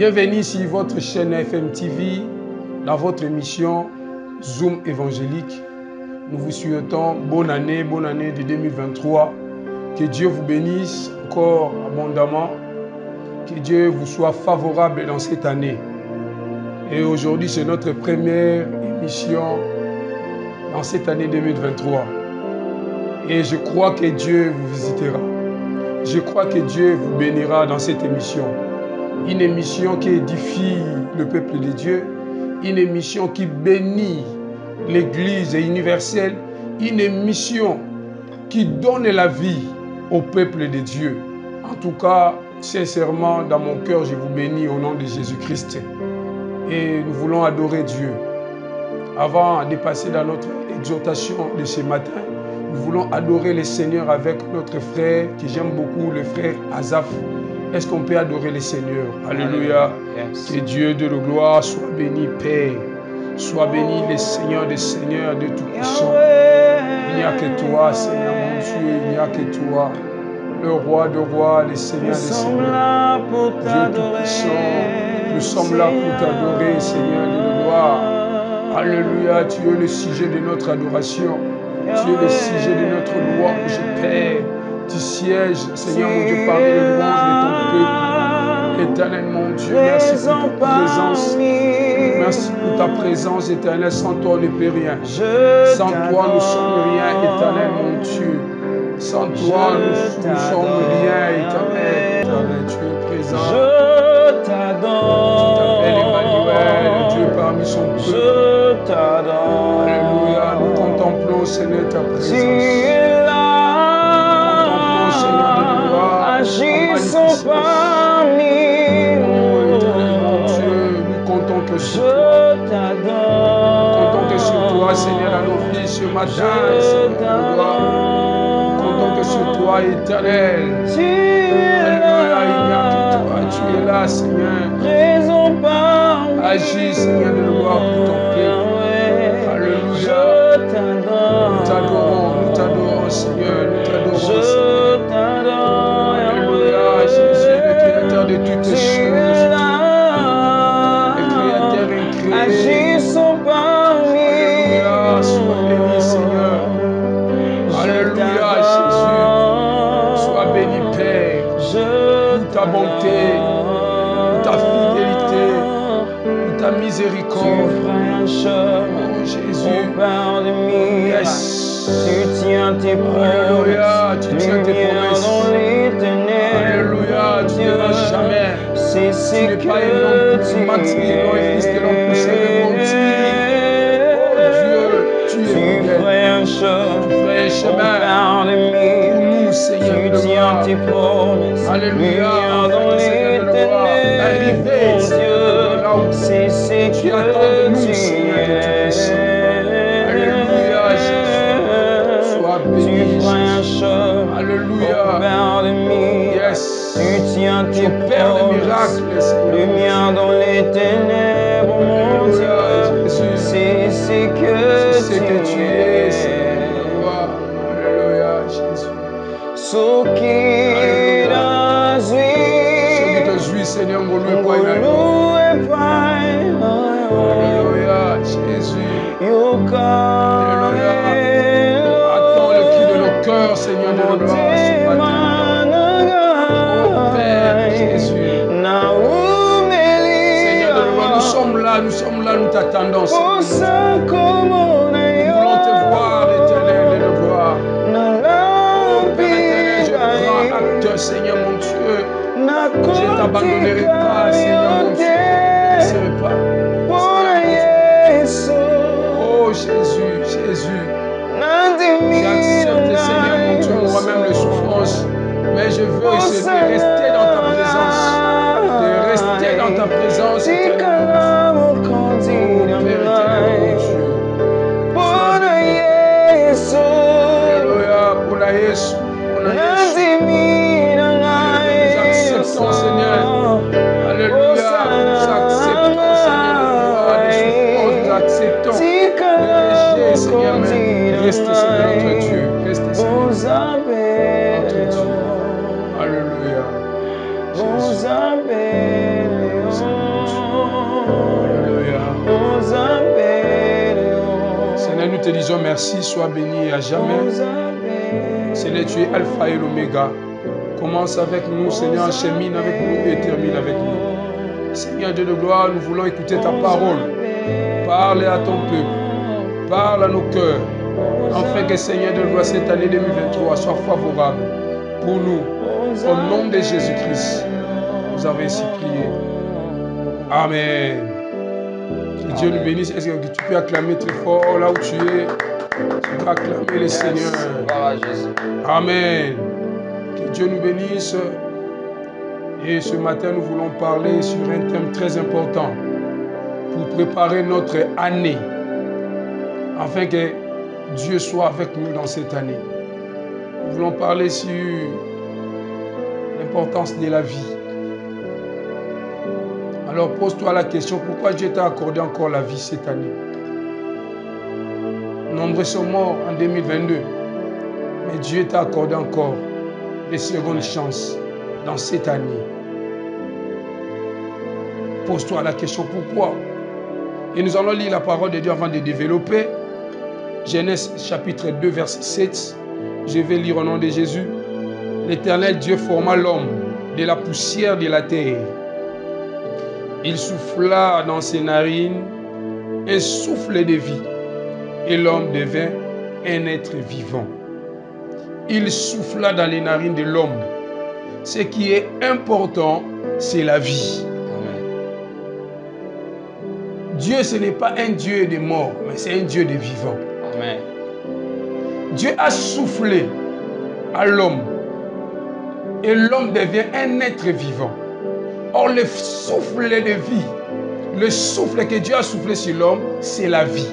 Bienvenue sur votre chaîne FM TV, dans votre émission Zoom évangélique. Nous vous souhaitons bonne année de 2023. Que Dieu vous bénisse encore abondamment. Que Dieu vous soit favorable dans cette année. Et aujourd'hui, c'est notre première émission dans cette année 2023. Et je crois que Dieu vous visitera. Je crois que Dieu vous bénira dans cette émission. Une émission qui édifie le peuple de Dieu. Une émission qui bénit l'Église universelle. Une émission qui donne la vie au peuple de Dieu. En tout cas, sincèrement, dans mon cœur, je vous bénis au nom de Jésus-Christ. Et nous voulons adorer Dieu. Avant de passer dans notre exhortation de ce matin, nous voulons adorer le Seigneur avec notre frère, que j'aime beaucoup, le frère Azaf. Est-ce qu'on peut adorer le Seigneur? Alléluia. Yes. Que Dieu de la gloire soit béni, Père. Soit béni le Seigneur des Seigneurs, de Tout-Puissant. Il n'y a que toi, Seigneur mon Dieu, il n'y a que toi. Le roi de rois, le Seigneur des Seigneurs. Dieu Tout-Puissant, nous sommes là pour t'adorer, Seigneur de la gloire. Alléluia, tu es le sujet de notre adoration. Tu es le sujet de notre louange, Père. Tu sièges, Seigneur mon Dieu, parmi les louanges de ton peuple. Éternel mon Dieu, merci pour ta présence. Merci pour ta présence, éternel. Sans toi, on ne peut rien. Sans toi, nous ne sommes rien, éternel mon Dieu. Sans toi, nous sommes rien, éternel. Tu es présent. Je t'adore. Tu t'appelles Emmanuel, Dieu parmi son peuple. Je t'adore. Alléluia, nous contemplons, Seigneur, ta présence. Tu es là. Agissons parmi nous. Éternel mon Dieu, nous comptons que sur toi. Je t'adore. Nous comptons que sur toi, Seigneur, à nos vies ce matin. Nous comptons que sur toi, éternel. Tu es Alléluia, il n'y a là. que toi. Tu es là, Seigneur. Présent parmi nous. Agis, Seigneur, de gloire pour ton peuple. Alléluia. Je t'adore. Nous t'adorons, Seigneur. Nous t'adorons, Seigneur. Je t'adore. Alléluia, Jésus, le créateur de toutes choses. Le créateur incréé. Agissons parmi Alléluia, sois béni, Seigneur. Alléluia, Jésus. Sois béni, Père. Pour ta bonté, pour ta fidélité, pour ta miséricorde. Oh, Jésus. Yes. Tu tiens tes Alléluia, tu tiens tes promesses. dans les ténèbres. Alléluia, tu ne vas jamais. C'est Tu ce n'es que pas un homme pour mentir, non, et fils de l'homme pour se mentir. Oh Dieu, tu es Tu ferais un chemin pour nous, Seigneur de tu tiens gloire. tes promesses. Alléluia, dans les Seigneur de gloire. Arrivé, Seigneur de là où c'est ce tu attends de nous, Seigneur de Tout-Puissant. Alléluia, Jésus. Sois béni, Tu ferais un Jésus. chemin Alléluia. Yes. Tu tiens Tu tes opères des promesses. miracles, Seigneur. Lumière dans les ténèbres, mon Dieu. Alléluia, Jésus. C'est ce C'est que ce que tu es, Seigneur de gloire. Alléluia, Jésus. Ce qui Ce qui te jouit, Seigneur, mon loup et Alléluia, Jésus. Alléluia. Attends le cri de nos cœurs, Seigneur de la gloire, ce matin. Oh Père Jésus. Seigneur de la gloire, nous sommes là, nous t'attendons, Seigneur. Nous voulons te voir, éternel de la gloire. Oh Père éternel, je prends acte, Seigneur mon Dieu. Je ne t'abandonnerai pas, Seigneur mon Dieu. Je ne te laisserai pas. Oh Jésus, Jésus. J'accepte, Seigneur mon Dieu, moi-même les souffrances. Mais je veux essayer de rester dans ta présence. De rester dans ta présence, éternel mon Dieu. Oh Père éternel mon Dieu. Alléluia, pour la Yesu. Nous acceptons, Seigneur. Alléluia, nous acceptons, Seigneur, de gloire, des souffrances, nous acceptons. Le rejet, Seigneur, mais reste, Seigneur, notre Dieu. Reste, Seigneur, notre Dieu. Alléluia. Jésus. te disons merci, sois béni à jamais. Seigneur, tu es Alpha et l'Oméga. Commence avec nous, Seigneur, chemine avec nous et termine avec nous. Seigneur Dieu de gloire, nous voulons écouter ta parole. Parle à ton peuple, parle à nos cœurs, afin que Seigneur de gloire, cette année 2023 soit favorable pour nous. Au nom de Jésus-Christ, nous avons ainsi prié. Amen. Que Dieu nous bénisse. Est-ce que tu peux acclamer très fort là où tu es? Tu peux acclamer le Seigneur. Amen. Que Dieu nous bénisse. Et ce matin, nous voulons parler sur un thème très important pour préparer notre année, afin que Dieu soit avec nous dans cette année. Nous voulons parler sur l'importance de la vie. Alors pose-toi la question, pourquoi Dieu t'a accordé encore la vie cette année? Nombreux sont morts en 2022, mais Dieu t'a accordé encore des secondes chances dans cette année. Pose-toi la question, pourquoi? Et nous allons lire la parole de Dieu avant de développer. Genèse chapitre 2, verset 7. Je vais lire au nom de Jésus. L'Éternel Dieu forma l'homme de la poussière de la terre. Il souffla dans ses narines un souffle de vie, et l'homme devint un être vivant. Il souffla dans les narines de l'homme. Ce qui est important, c'est la vie. Dieu, ce n'est pas un Dieu de mort, mais c'est un Dieu de vivant. Amen. Dieu a soufflé à l'homme et l'homme devient un être vivant. Or, le souffle de vie, le souffle que Dieu a soufflé sur l'homme, c'est la vie.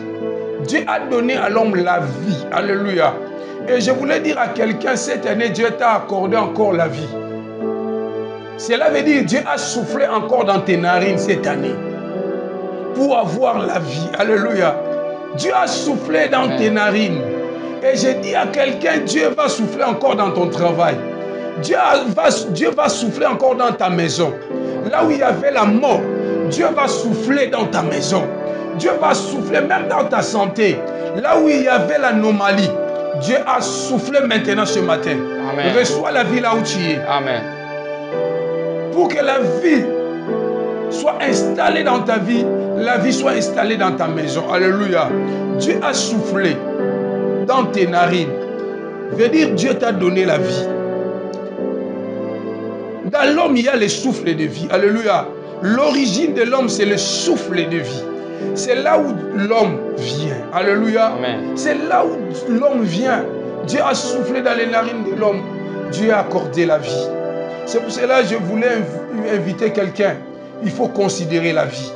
Dieu a donné à l'homme la vie. Alléluia. Et je voulais dire à quelqu'un, cette année, Dieu t'a accordé encore la vie. Cela veut dire que Dieu a soufflé encore dans tes narines cette année pour avoir la vie. Alléluia. Dieu a soufflé dans tes narines. Et je dis à quelqu'un, Dieu va souffler encore dans ton travail. Dieu va souffler encore dans ta maison. Là où il y avait la mort, Dieu va souffler dans ta maison. Dieu va souffler même dans ta santé. Là où il y avait l'anomalie, Dieu a soufflé maintenant ce matin. Amen. Reçois la vie là où tu es. Amen. Pour que la vie soit installée dans ta vie, la vie soit installée dans ta maison. Alléluia. Dieu a soufflé dans tes narines. Veut dire Dieu t'a donné la vie. Dans l'homme, il y a le souffle de vie. Alléluia. L'origine de l'homme, c'est le souffle de vie. C'est là où l'homme vient. Alléluia. C'est là où l'homme vient. Dieu a soufflé dans les narines de l'homme. Dieu a accordé la vie. C'est pour cela que je voulais inviter quelqu'un. Il faut considérer la vie.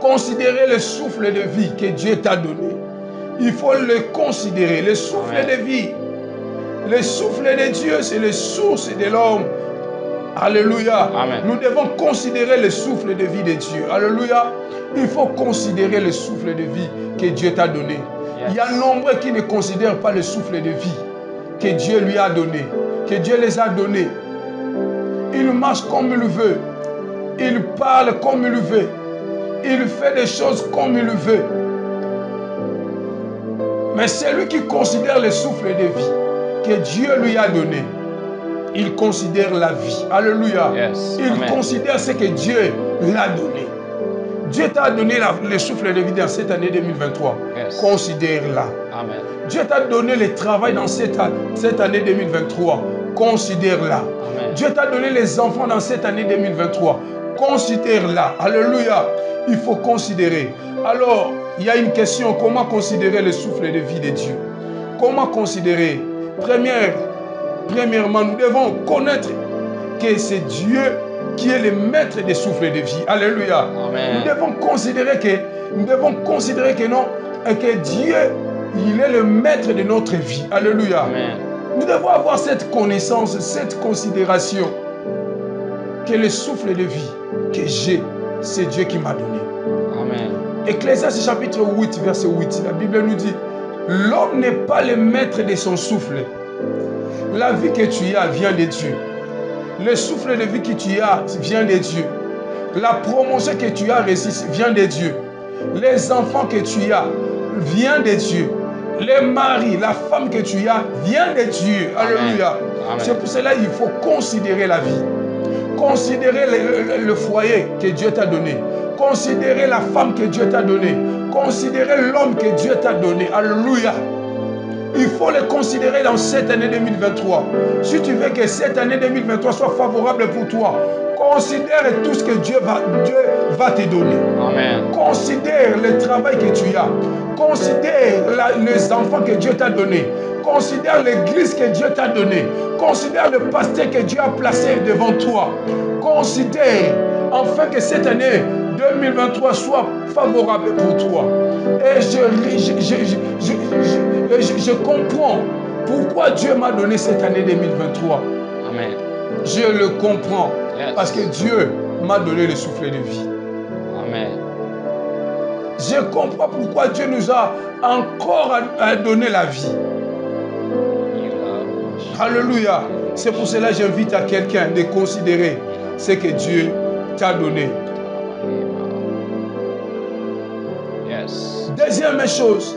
Considérer le souffle de vie que Dieu t'a donné. Il faut le considérer. Le souffle de vie. Le souffle de Dieu, c'est le source de l'homme. Alléluia. Amen. Nous devons considérer le souffle de vie de Dieu. Alléluia. Il faut considérer le souffle de vie que Dieu t'a donné. Il y a nombreux qui ne considèrent pas le souffle de vie que Dieu lui a donné, que Dieu les a donnés. Il marche comme il veut. Il parle comme il veut. Il fait des choses comme il veut. Mais celui qui considère le souffle de vie que Dieu lui a donné, il considère la vie. Alléluia. Yes. Il considère ce que Dieu l'a donné. Dieu t'a donné le souffle de vie dans cette année 2023. Yes. Considère-la. Amen. Dieu t'a donné le travail dans cette année 2023. Considère-la. Dieu t'a donné les enfants dans cette année 2023. Considère-la. Alléluia. Il faut considérer. Alors, il y a une question. Comment considérer le souffle de vie de Dieu? Comment considérer? Premièrement, nous devons connaître que c'est Dieu qui est le maître des souffles de vie. Alléluia. Amen. Nous devons considérer que non, que Dieu, il est le maître de notre vie. Alléluia. Amen. Nous devons avoir cette connaissance, cette considération que le souffle de vie que j'ai, c'est Dieu qui m'a donné. Amen. Ecclésiaste chapitre 8, verset 8, la Bible nous dit, l'homme n'est pas le maître de son souffle. La vie que tu as vient de Dieu. Le souffle de vie que tu as vient de Dieu. La promotion que tu as reçue vient de Dieu. Les enfants que tu as, vient de Dieu. Le mari, la femme que tu as vient de Dieu. Alléluia. C'est pour cela qu'il faut considérer la vie. Considérer le foyer que Dieu t'a donné. Considérer la femme que Dieu t'a donnée. Considérer l'homme que Dieu t'a donné. Alléluia. Il faut le considérer dans cette année 2023. Si tu veux que cette année 2023 soit favorable pour toi, considère tout ce que Dieu va te donner. Amen. Considère le travail que tu as. Considère les enfants que Dieu t'a donnés. Considère l'église que Dieu t'a donnée. Considère le pasteur que Dieu a placé devant toi. Considère afin que cette année 2023 soit favorable pour toi. Et je comprends pourquoi Dieu m'a donné cette année 2023. Amen. Je le comprends. Yes. Parce que Dieu m'a donné le souffle de vie. Amen. Je comprends pourquoi Dieu nous a encore donné la vie. Alléluia. C'est pour cela que j'invite à quelqu'un de considérer ce que Dieu t'a donné. Yes. Deuxième chose,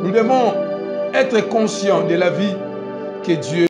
nous devons être conscients de la vie que Dieu